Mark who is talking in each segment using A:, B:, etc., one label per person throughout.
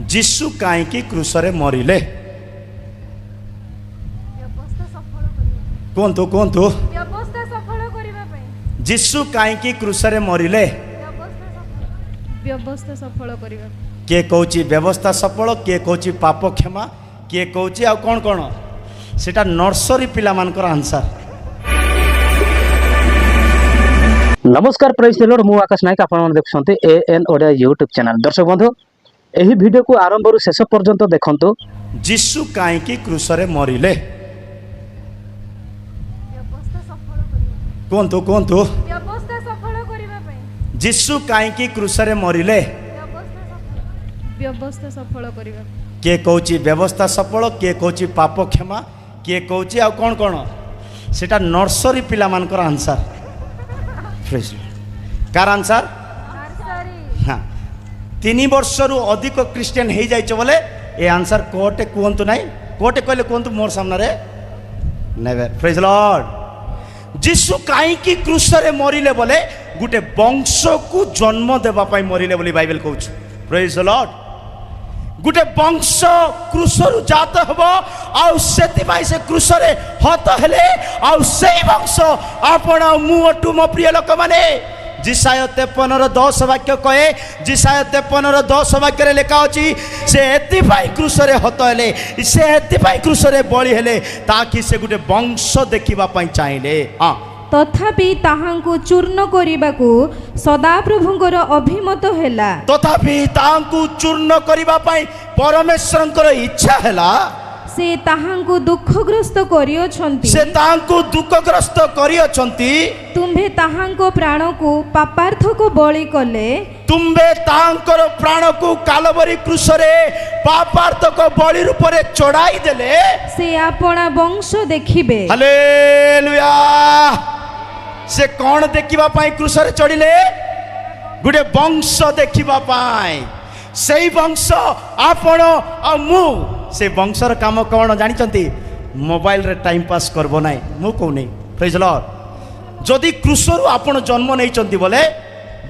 A: जीशु कहीं क्रूसरे मरिले कहतु कहतु जीशु कहीं क्रूसरे मरिले
B: व्यवस्था सफल करिबा
A: किए कहूँ व्यवस्था सफल किए कहूँ पाप क्षमा किए कहूँ आ कौन कौन सेटा नर्सरी पिला मानकर आंसर।
C: नमस्कार प्रेज द लॉर्ड मु आकाश नायक आपण देखुछन्ते एएन ओडिया यूट्यूब चैनल। दर्शक बंधु एही वीडियो को आरंभ रु शेष पर्यंत देखंतु।
A: जीशु कहीं क्रूसरे मरिले कहतु कहतु
B: व्यवस्था सफल करिबा पई
A: जीशु कहीं क्रूसरे मरिले
B: व्यवस्था सफल करिबा
A: किए कहूँ व्यवस्था सफल किए कहूँ पाप क्षमा किए कहूँ आ कौन कौन सेटा नर्सरी पिला मानकर आंसर। कार आंसर हाँ 3 वर्ष रु अधिक क्रिश्चियन हो जाइए बोले ए आंसर कोटे कहतु ना कोटे कहले कहतु मोर सामने नेवे। प्रेज लॉर्ड जीशु कहीं क्रूसरे मरिले बोले गोटे वंश को जन्म देवाई मरिले बोली बाइबल कहूँ। प्रेज लॉर्ड गोटे वंश क्रूसरु जात हम आउ से क्रूसरे हत हेले आउ से वंश आपण मुटु मो प्रिय लोक माने जिसाय 53:10 वाक्य कहे जिसाय 53:10 वाक्य लेखा अच्छी से एतिपाई क्रूसरे हत हेले से एतिपाई क्रूसरे बलि हेले ताकि से गोटे वंश देखिबा पई चाहिए। हाँ
B: तथापि ताहांकु चूर्ण करिबाकू सदाप्रभुंकर अभिमत हेला
A: तथापि ताहांकु चूर्ण करिबा पई परमेश्वरंकर इच्छा हेला
B: से ताहांकु दुःखग्रस्त करियोछंती
A: से ताहांकु दुःखग्रस्त करियोछंती
B: तुम्भे ताहांको प्राणको पापार्थको बलि कले
A: तुम्बे ताहांकर प्राण को कालवरी क्रूसरे पापार्थक बलि रूपरे चढ़ाई देले
B: से आपणा वंश देखिबे।
A: हालेलुया से कौन देखिबा पाई क्रूसरे चढ़िले गुडे वंश देखिबा पाई सेई वंश आपण आ मु से वंशर काम कौन जानिचंती मोबाइल रे टाइम पास करबो नाही मु कहूनी। प्रेज लॉर्ड जदि क्रूसरु आपण जन्म नहीं चंती बोले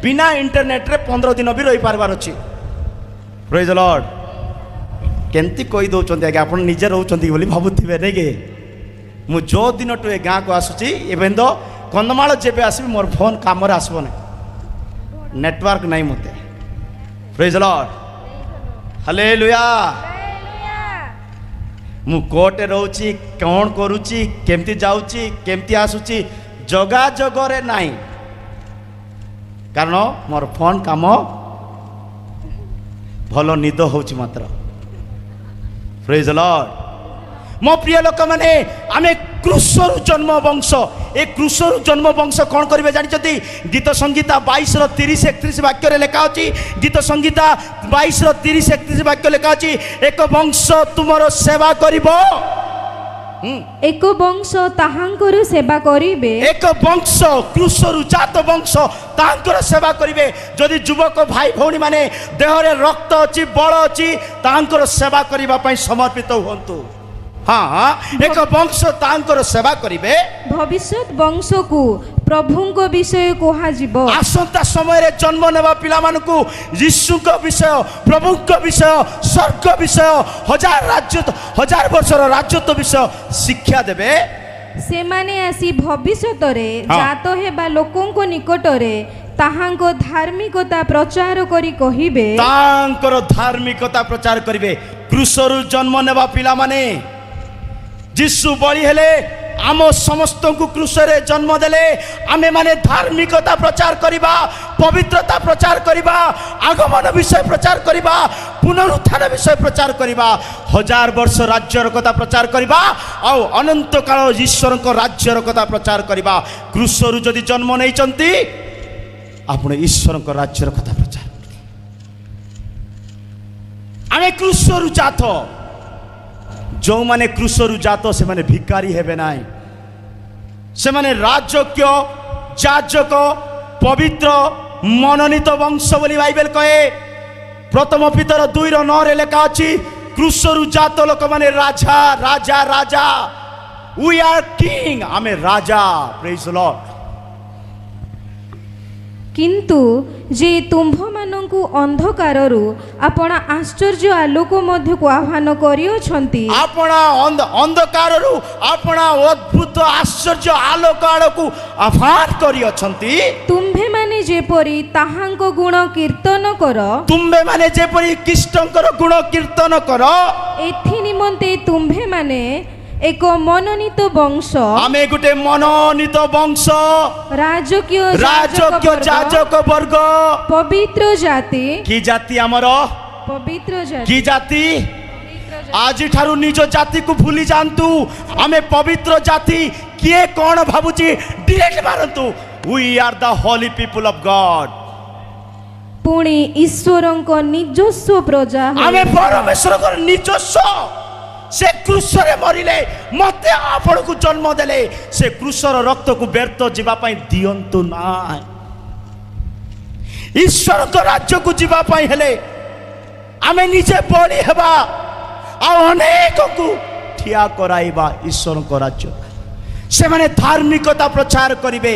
A: बिना इंटरनेट रे 15 दिन भी रही पारबार अच्छी। प्रेज लॉर्ड केमती कही दौरान आगे आप निजे रोचे बोली भावुवे नहीं कि मु जो दिन टू ए गाँ को आसूची एवं तो कंधमाल जेबे आसबि मोर फोन काम आसब ना नेटवर्क नहीं मते। प्रेज लॉर्ड हालेलुया मु कोटे रोची कौन करुची केमती जाऊची केमती आसूची जगा जगरे नहीं कारण मोर फोन काम भल निद होची मात्र। प्रेज लॉर्ड मो प्रिय लोक माने आमे क्रूसरु जन्म वंश ए क्रूसरु जन्म वंश कौन करेंगे जानते गीत संगीता 22:30-31 वाक्य लेखा अच्छी गीत संगीता 22:30-31 वाक्य लेखा अच्छी एक वंश तुमर सेवा करिबो
B: एक वंश ताहांकर सेवा करिबे
A: एक वंश क्रूसरु जात वंश ताहांकर सेवा करिबे। जदि युवक भाई भौणी माने देहरे रक्त अच्छी बल अच्छी ताहांकर सेवा करिबा पई समर्पित हुंतु। हाँ एक वंश ताहांकर सेवा करिबे
B: भविष्यत वंश को प्रभुंको विषय कहा जीवो
A: आसंता समय रे जन्म नेबा पिला मानकु यीशु को विषय प्रभु को विषय स्वर्ग विषय 1000 वर्षर राज्यत्व विषय शिक्षा देबे।
B: से माने आसी भविष्यत रे जात हेबा लोकंको निकट रे ताहांको धार्मिकता प्रचार करी कहिबे
A: ताहांकर धार्मिकता प्रचार करिवे। क्रूसरु जन्म नेबा पिला माने यीशु बलि हेले आम समस्त को क्रूसरे जन्म देले आमे माने धार्मिकता प्रचार करिबा पवित्रता प्रचार करिबा आगमन विषय प्रचार करिबा पुनरुत्थान विषय प्रचार करिबा 1000 वर्ष राज्यर कथा प्रचार करिबा आ अनंत काल ईश्वर को राज्यर कथा प्रचार करिबा। क्रूसरु जदि जन्म नहीं चंती आपण ईश्वर को राज्यर कथा प्रचार आमे क्रूसरु जात जो माने क्रूसरु जात से माने भिकारी हेबे नाई से माने राजक्य जाजक पवित्र मनोनीत वंश बोली बाइबल कहे। प्रथम पितर 2:9 रे लेखा अछि क्रूसरु जात लोक माने राजा राजा राजा वी आर किंग आमे राजा। प्रेज द लॉर्ड
B: किंतु जे तुम्भ मानक ଲୋକଙ୍କୁ ଅନ୍ଧକାରରୁ ଆପଣ ଆଶ୍ଚର୍ଯ୍ୟ ଆଲୋକ ମଧ୍ୟକୁ ଆହ୍ୱାନ କରିଅଛନ୍ତି।
A: ଆପଣ ଅନ୍ଧକାରରୁ ଆପଣ ଅଦ୍ଭୁତ ଆଶ୍ଚର୍ଯ୍ୟ ଆଲୋକ ଆଡ଼କୁ ଆହ୍ୱାନ କରିଅଛନ୍ତି।
B: ତୁମ୍ଭେମାନେ ଯେପରି ତାହାଙ୍କ ଗୁଣ କୀର୍ତ୍ତନ କର,
A: ତୁମ୍ଭେମାନେ ଯେପରି ଖ୍ରୀଷ୍ଟଙ୍କର ଗୁଣ କୀର୍ତ୍ତନ କର,
B: ଏଥି ନିମନ୍ତେ ତୁମ୍ଭେମାନେ ଏକ ମନୋନୀତ ବଂଶ,
A: ଆମେ ଗୋଟେ ମନୋନୀତ ବଂଶ,
B: ରାଜକୀୟ
A: ଯାଜକ ବର୍ଗ,
B: ପବିତ୍ର ଜାତି।
A: କି ଜାତି ଆମର?
B: ପବିତ୍ର ଜାତି।
A: କି ଜାତି? ଆଜିଠାରୁ ନିଜ ଜାତିକୁ ଭୁଲି ଯାଆନ୍ତୁ। ଆମେ ପବିତ୍ର ଜାତି। କିଏ କ'ଣ ଭାବୁଛି direct ମାରନ୍ତୁ। We are the holy people of God.
B: ପୁଣି ଈଶ୍ୱରଙ୍କ ନିଜସ୍ୱ ପ୍ରଜା ହୋଇ
A: ଆମେ ପରମେଶ୍ୱରଙ୍କର ନିଜସ୍ୱ। ସେ କ୍ରୁଶରେ ମରିଲେ, ମତେ ଆପଣଙ୍କୁ ଜନ୍ମ ଦେଲେ। ସେ କ୍ରୁଶର ରକ୍ତକୁ ବ୍ୟର୍ଥ ଯିବା ପାଇଁ ଦିଅନ୍ତୁ ନାହିଁ। ଈଶ୍ୱରଙ୍କ ରାଜ୍ୟକୁ ଯିବା ପାଇଁ ହେଲେ ଆମେ ନିଜେ ବଳି ହେବା ଆଉ ଅନେକଙ୍କୁ ଠିଆ କରାଇବା ଈଶ୍ୱରଙ୍କ ରାଜ୍ୟ। ସେମାନେ ଧାର୍ମିକତା ପ୍ରଚାର କରିବେ।